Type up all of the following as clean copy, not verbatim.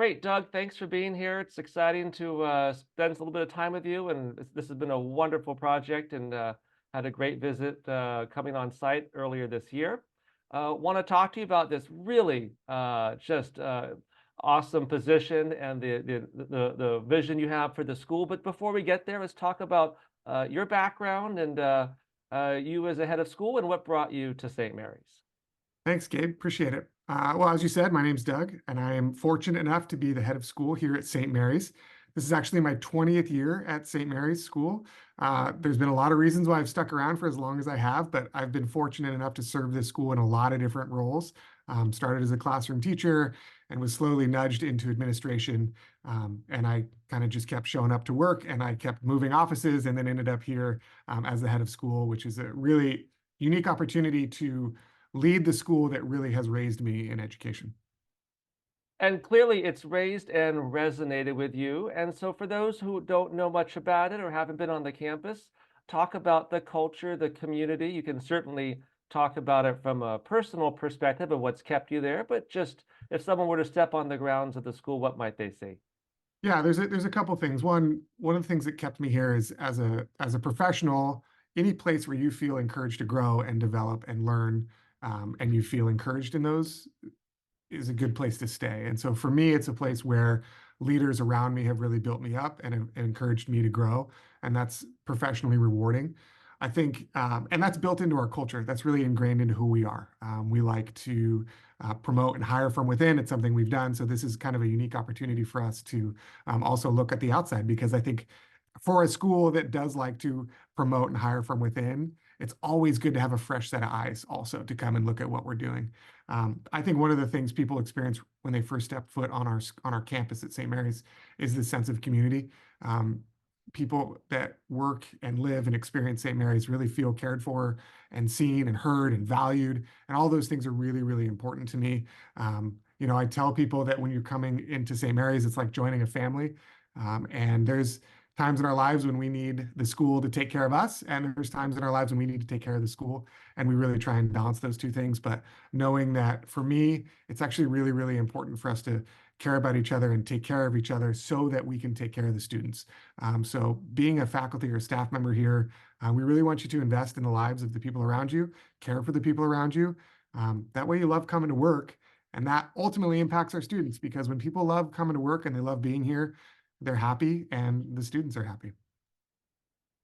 Great, Doug. Thanks for being here. It's exciting to spend a little bit of time with you, and this has been a wonderful project, and had a great visit coming on site earlier this year. Want to talk to you about this really just awesome position and the vision you have for the school. But before we get there, let's talk about your background and you as a head of school and what brought you to St. Mary's. Thanks, Gabe. Appreciate it. Well, as you said, my name's Doug, and I am fortunate enough to be the head of school here at St. Mary's. This is actually my 20th year at St. Mary's School. There's been a lot of reasons why I've stuck around for as long as I have, but I've been fortunate enough to serve this school in a lot of different roles. Started as a classroom teacher and was slowly nudged into administration. And I kind of just kept showing up to work, and I kept moving offices, and then ended up here as the head of school, which is a really unique opportunity to lead the school that really has raised me in education. And clearly it's raised and resonated with you. And so for those who don't know much about it or haven't been on the campus, talk about the culture, the community. You can certainly talk about it from a personal perspective of what's kept you there, but just if someone were to step on the grounds of the school, what might they see? Yeah, there's a couple things. One of the things that kept me here is as a professional, any place where you feel encouraged to grow and develop and learn, and you feel encouraged in those is a good place to stay. And so for me, it's a place where leaders around me have really built me up and have encouraged me to grow, and that's professionally rewarding. I think, and that's built into our culture. That's really ingrained into who we are. We like to promote and hire from within. It's something we've done. So this is kind of a unique opportunity for us to also look at the outside, because I think for a school that does like to promote and hire from within, it's always good to have a fresh set of eyes also to come and look at what we're doing. I think one of the things people experience when they first step foot on our campus at St. Mary's is the sense of community. People that work and live and experience St. Mary's really feel cared for and seen and heard and valued, and all those things are really, really important to me. I tell people that when you're coming into St. Mary's, it's like joining a family, and there's times in our lives when we need the school to take care of us, and there's times in our lives when we need to take care of the school, and we really try and balance those two things. But knowing that for me, it's actually really, really important for us to care about each other and take care of each other so that we can take care of the students. So being a faculty or staff member here, we really want you to invest in the lives of the people around you, care for the people around you. That way you love coming to work, and that ultimately impacts our students, because when people love coming to work and they love being here, they're happy and the students are happy.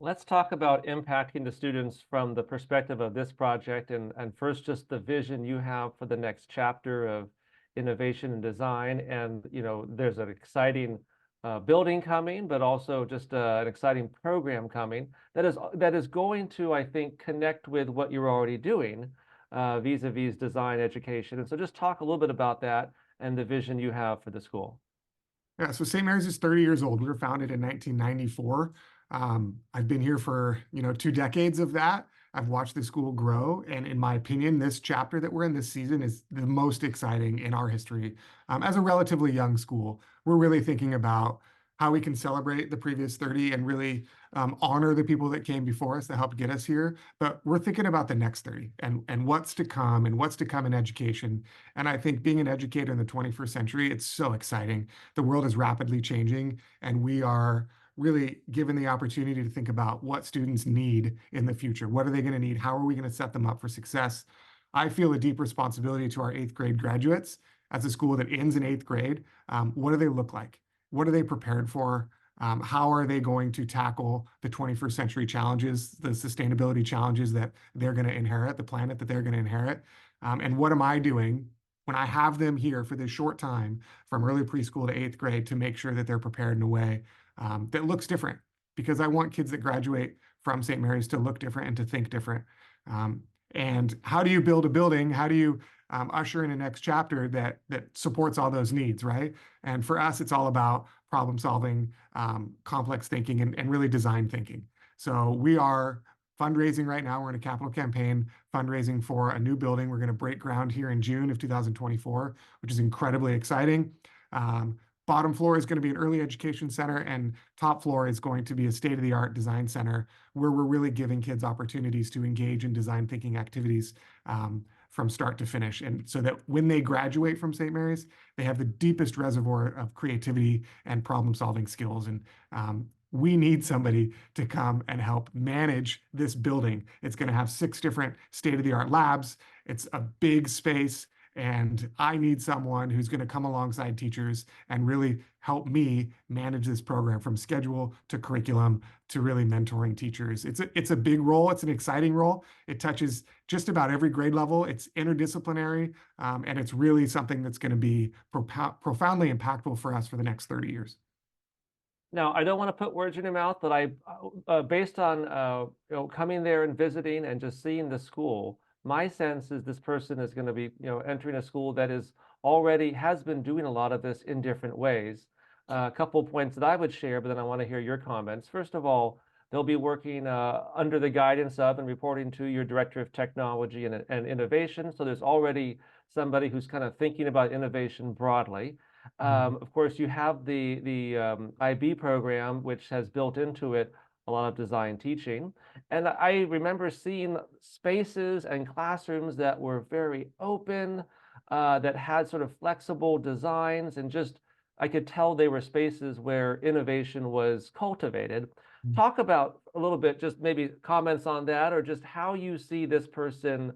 Let's talk about impacting the students from the perspective of this project and first just the vision you have for the next chapter of innovation and design. And, there's an exciting building coming, but also just an exciting program coming that is going to, I think, connect with what you're already doing vis-a-vis design education. And so just talk a little bit about that and the vision you have for the school. Yeah, so St. Mary's is 30 years old. We were founded in 1994. I've been here for, 2 decades of that. I've watched the school grow, and in my opinion, this chapter that we're in this season is the most exciting in our history. As a relatively young school, we're really thinking about how we can celebrate the previous 30 and really honor the people that came before us that helped get us here. But we're thinking about the next 30 and what's to come and what's to come in education. And I think being an educator in the 21st century, it's so exciting. The world is rapidly changing, and we are really given the opportunity to think about what students need in the future. What are they going to need? How are we going to set them up for success? I feel a deep responsibility to our eighth grade graduates as a school that ends in eighth grade. What do they look like? What are they prepared for? How are they going to tackle the 21st century challenges, the sustainability challenges that they're going to inherit, the planet that they're going to inherit? And what am I doing when I have them here for this short time from early preschool to eighth grade to make sure that they're prepared in a way that looks different? Because I want kids that graduate from St. Mary's to look different and to think different. And how do you build a building? How do you usher in a next chapter that supports all those needs, right? And for us, it's all about problem solving, complex thinking, and really design thinking. So we are fundraising right now. We're in a capital campaign fundraising for a new building. We're going to break ground here in June of 2024, which is incredibly exciting. Bottom floor is going to be an early education center, and top floor is going to be a state-of-the-art design center where we're really giving kids opportunities to engage in design thinking activities from start to finish. And so that when they graduate from St. Mary's, they have the deepest reservoir of creativity and problem-solving skills. And we need somebody to come and help manage this building. It's going to have 6 different state-of-the-art labs. It's a big space. And I need someone who's going to come alongside teachers and really help me manage this program from schedule to curriculum to really mentoring teachers. It's a big role. It's an exciting role. It touches just about every grade level. It's interdisciplinary, and it's really something that's going to be profoundly impactful for us for the next 30 years. Now, I don't want to put words in your mouth, but based on coming there and visiting and just seeing the school, my sense is this person is going to be entering a school that has been doing a lot of this in different ways. A couple of points that I would share, but then I want to hear your comments. First of all, they'll be working under the guidance of and reporting to your Director of Technology and Innovation. So there's already somebody who's kind of thinking about innovation broadly. Of course, you have the IB program, which has built into it a lot of design teaching. And I remember seeing spaces and classrooms that were very open, that had sort of flexible designs, and just I could tell they were spaces where innovation was cultivated. Talk about a little bit, just maybe comments on that, or just how you see this person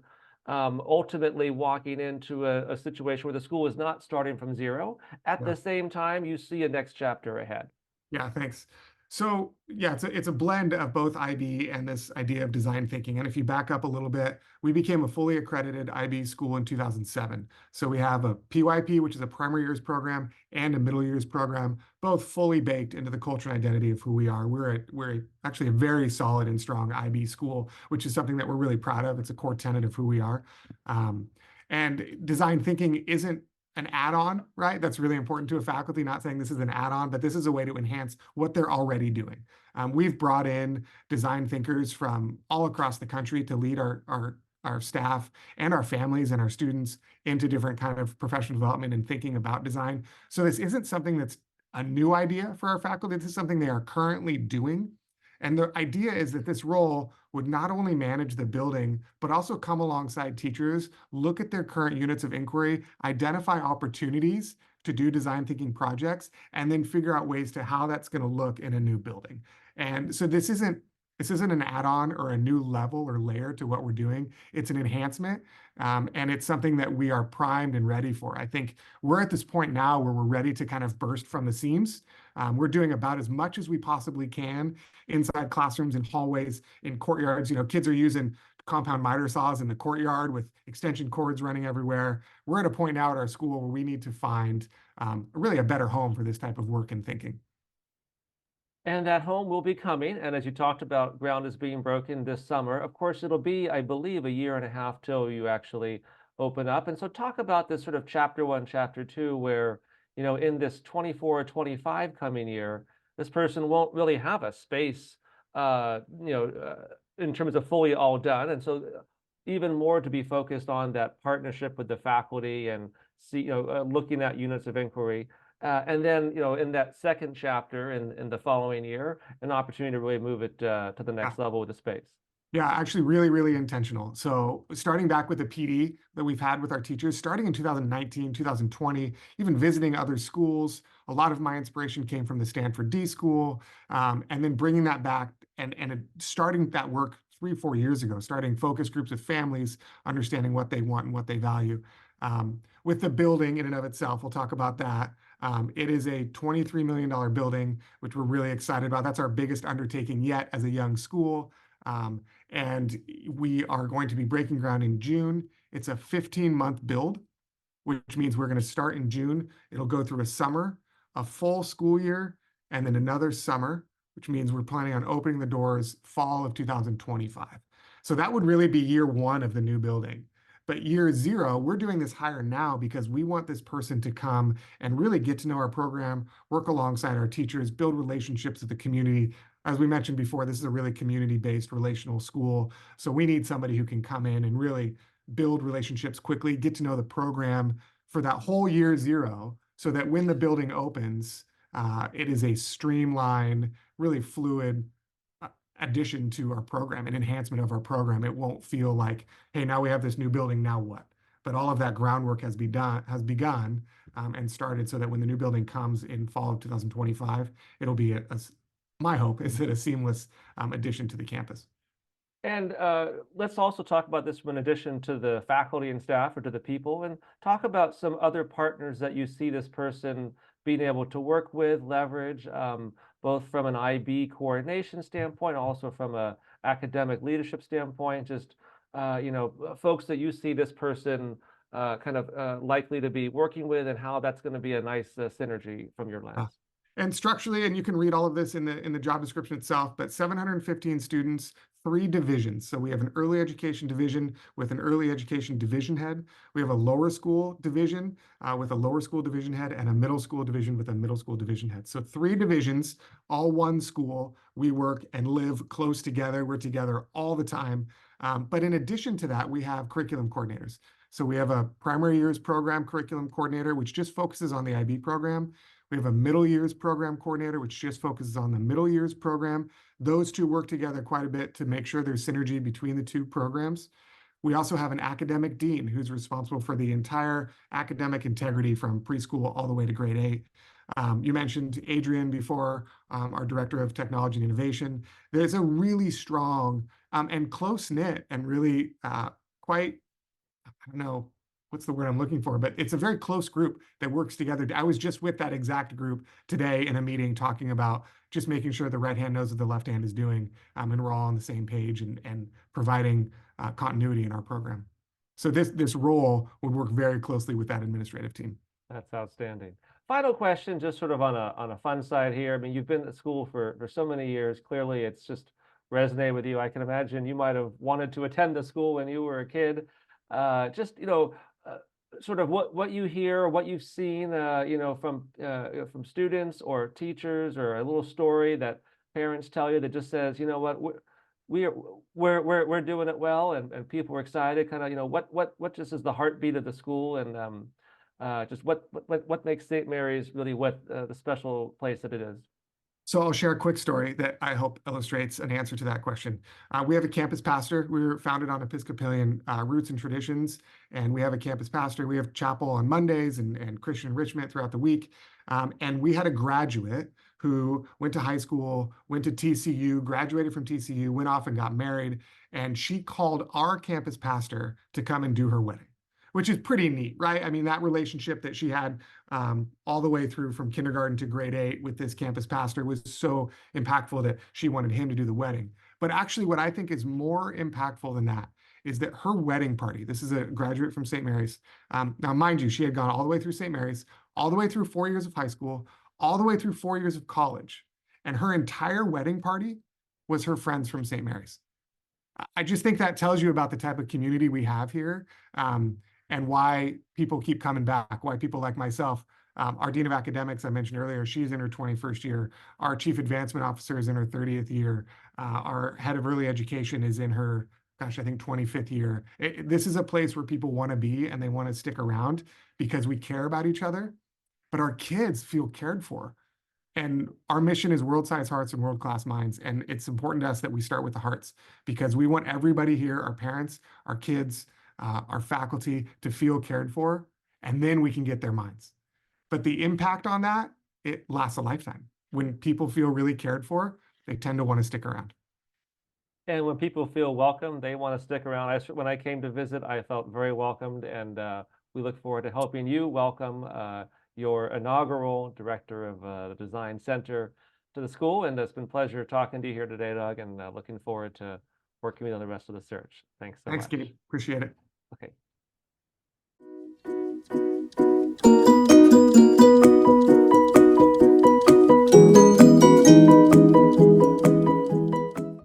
ultimately walking into a situation where the school is not starting from zero. At the same time, you see a next chapter ahead. Yeah, thanks. So yeah, it's a blend of both IB and this idea of design thinking. And if you back up a little bit, we became a fully accredited IB school in 2007. So we have a PYP, which is a primary years program, and a middle years program, both fully baked into the culture and identity of who we are. We're actually a very solid and strong IB school, which is something that we're really proud of. It's a core tenet of who we are. And design thinking isn't an add-on, right? That's really important to a faculty, not saying this is an add-on, but this is a way to enhance what they're already doing. We've brought in design thinkers from all across the country to lead our staff and our families and our students into different kind of professional development and thinking about design. So this isn't something that's a new idea for our faculty. This is something they are currently doing. And the idea is that this role would not only manage the building, but also come alongside teachers, look at their current units of inquiry, identify opportunities to do design thinking projects, and then figure out ways to how that's going to look in a new building. And so this isn't an add-on or a new level or layer to what we're doing. It's an enhancement, and it's something that we are primed and ready for. I think we're at this point now where we're ready to kind of burst from the seams. We're doing about as much as we possibly can inside classrooms and hallways, in courtyards. Kids are using compound miter saws in the courtyard with extension cords running everywhere. We're at a point now at our school where we need to find really a better home for this type of work and thinking. And that home will be coming. And as you talked about, ground is being broken this summer. Of course, it'll be, I believe, a year and a half till you actually open up. And so talk about this sort of chapter 1, chapter 2, where, in this 24 or 25 coming year, this person won't really have a space, in terms of fully all done. And so even more to be focused on that partnership with the faculty and looking at units of inquiry. And then, in that second chapter in the following year, an opportunity to really move it to the next level with the space. Yeah, actually really, really intentional. So starting back with the PD that we've had with our teachers, starting in 2019, 2020, even visiting other schools, a lot of my inspiration came from the Stanford D School, and then bringing that back and starting that work 3-4 years ago, starting focus groups with families, understanding what they want and what they value. With the building in and of itself, we'll talk about that. It is a $23 million building, which we're really excited about. That's our biggest undertaking yet as a young school. And we are going to be breaking ground in June. It's a 15-month build, which means we're going to start in June. It'll go through a summer, a full school year, and then another summer, which means we're planning on opening the doors fall of 2025. So that would really be year 1 of the new building. But year 0, we're doing this hire now because we want this person to come and really get to know our program, work alongside our teachers, build relationships with the community. As we mentioned before, this is a really community-based relational school. So we need somebody who can come in and really build relationships quickly, get to know the program for that whole year 0, so that when the building opens, it is a streamlined, really fluid addition to our program, an enhancement of our program. It won't feel like, hey, now we have this new building, now what? but all of that groundwork has begun and started so that when the new building comes in fall of 2025, it'll be my hope is it a seamless addition to the campus. And let's also talk about this in addition to the faculty and staff or to the people, and talk about some other partners that you see this person being able to work with, leverage, both from an IB coordination standpoint, also from a academic leadership standpoint, just folks that you see this person likely to be working with, and how that's going to be a nice synergy from your lens. And structurally, and you can read all of this in the job description itself, but 715 students, 3 divisions. So we have an early education division with an early education division head. We have a lower school division with a lower school division head, and a middle school division with a middle school division head. So 3 divisions, all one school. We work and live close together. We're together all the time. But in addition to that, we have curriculum coordinators. So we have a primary years program curriculum coordinator, which just focuses on the IB program. We have a middle years program coordinator, which just focuses on the middle years program. Those two work together quite a bit to make sure there's synergy between the 2 programs. We also have an academic dean who's responsible for the entire academic integrity from preschool all the way to grade 8. You mentioned Adrian before, our director of technology and innovation. There's a really strong and close-knit and really quite, I don't know what's the word I'm looking for, but it's a very close group that works together. I was just with that exact group today in a meeting talking about just making sure the right hand knows what the left hand is doing, and we're all on the same page and providing continuity in our program. So this role would work very closely with that administrative team. That's outstanding. Final question, just sort of on a fun side here. I mean, you've been at school for so many years. Clearly, it's just resonated with you. I can imagine you might have wanted to attend the school when you were a kid. Sort of what you hear, what you've seen, from students or teachers, or a little story that parents tell you that just says, you know what, we're doing it well, and people are excited. What just is the heartbeat of the school, and just what makes St. Mary's really the special place that it is. So I'll share a quick story that I hope illustrates an answer to that question. We have a campus pastor. We were founded on Episcopalian roots and traditions, and we have a campus pastor. We have chapel on Mondays and Christian enrichment throughout the week. And we had a graduate who went to high school, went to TCU, graduated from TCU, went off and got married, and she called our campus pastor to come and do her wedding, which is pretty neat, right? I mean, that relationship that she had all the way through from kindergarten to grade 8 with this campus pastor was so impactful that she wanted him to do the wedding. But actually, what I think is more impactful than that is that her wedding party, this is a graduate from St. Mary's. Now, mind you, she had gone all the way through St. Mary's, all the way through 4 years of high school, all the way through 4 years of college. And her entire wedding party was her friends from St. Mary's. I just think that tells you about the type of community we have here. And why people keep coming back, why people like myself, our Dean of Academics, I mentioned earlier, she's in her 21st year. Our Chief Advancement Officer is in her 30th year. Our Head of Early Education is in her, I think 25th year. This is a place where people want to be and they want to stick around because we care about each other, but our kids feel cared for. And our mission is world-sized hearts and world-class minds. And it's important to us that we start with the hearts because we want everybody here, our parents, our kids, our faculty to feel cared for, and then we can get their minds. But the impact on that, it lasts a lifetime. When people feel really cared for, they tend to want to stick around. And when people feel welcome, they want to stick around. When I came to visit, I felt very welcomed, and we look forward to helping you welcome your inaugural director of the Design Center to the school. And it's been a pleasure talking to you here today, Doug, and looking forward to working with you on the rest of the search. Thanks so much. Thanks, Gabe. Appreciate it. Okay.